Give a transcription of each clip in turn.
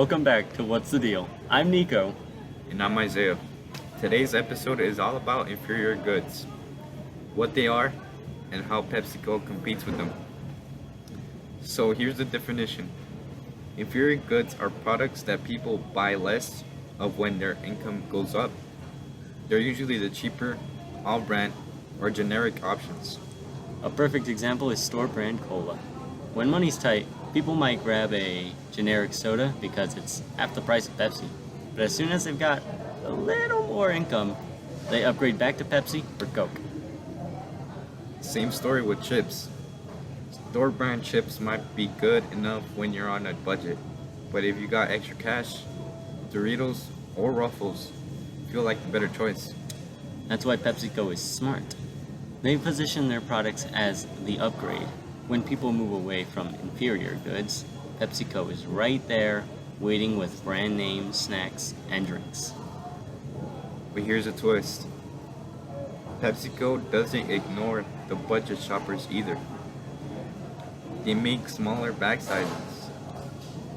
Welcome back to What's the Deal? I'm Nico. And I'm Isaiah. Today's episode is all about inferior goods, what they are, and how PepsiCo competes with them. So here's the definition. Inferior goods are products that people buy less of when their income goes up. They're usually the cheaper, all-brand, or generic options. A perfect example is store brand cola. When money's tight, people might grab a generic soda because it's half the price of Pepsi. But as soon as they've got a little more income, they upgrade back to Pepsi or Coke. Same story with chips. Store brand chips might be good enough when you're on a budget, but if you got extra cash, Doritos or Ruffles feel like the better choice. That's why PepsiCo is smart. They position their products as the upgrade. When people move away from inferior goods, PepsiCo is right there, waiting with brand name snacks and drinks. But here's a twist. PepsiCo doesn't ignore the budget shoppers either. They make smaller bag sizes,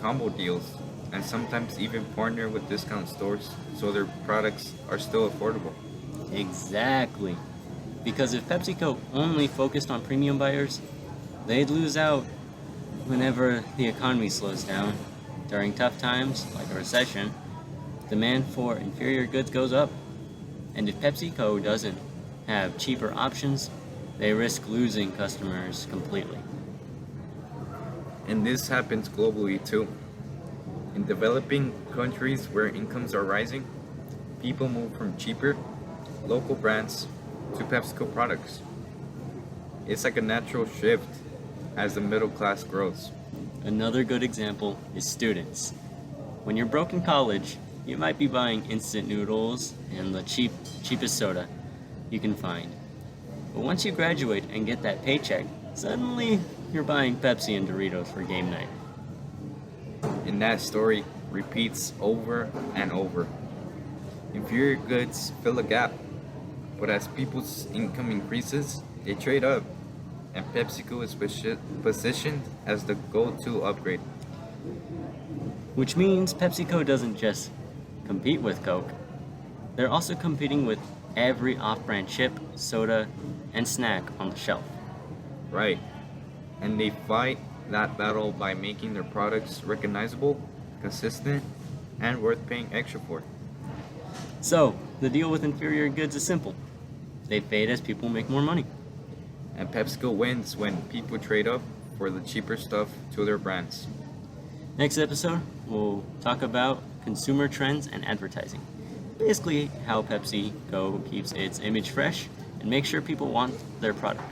combo deals, and sometimes even partner with discount stores so their products are still affordable. Exactly. Because if PepsiCo only focused on premium buyers, they'd lose out whenever the economy slows down. During tough times, like a recession, demand for inferior goods goes up. And if PepsiCo doesn't have cheaper options, they risk losing customers completely. And this happens globally too. In developing countries where incomes are rising, people move from cheaper, local brands to PepsiCo products. It's like a natural shift as the middle class grows. Another good example is students. When you're broke in college, you might be buying instant noodles and the cheapest soda you can find. But once you graduate and get that paycheck, suddenly you're buying Pepsi and Doritos for game night. And that story repeats over and over. Inferior goods fill a gap, but as people's income increases, they trade up, and PepsiCo is positioned as the go-to upgrade. Which means PepsiCo doesn't just compete with Coke, they're also competing with every off-brand chip, soda, and snack on the shelf. Right. And they fight that battle by making their products recognizable, consistent, and worth paying extra for. So, the deal with inferior goods is simple. They fade as people make more money. And PepsiCo wins when people trade up for the cheaper stuff to their brands. Next episode, we'll talk about consumer trends and advertising. Basically, how PepsiCo keeps its image fresh and makes sure people want their product.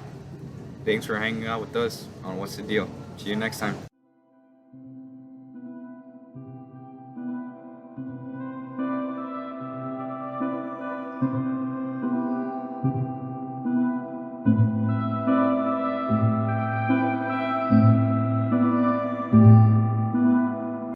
Thanks for hanging out with us on What's the Deal. See you next time.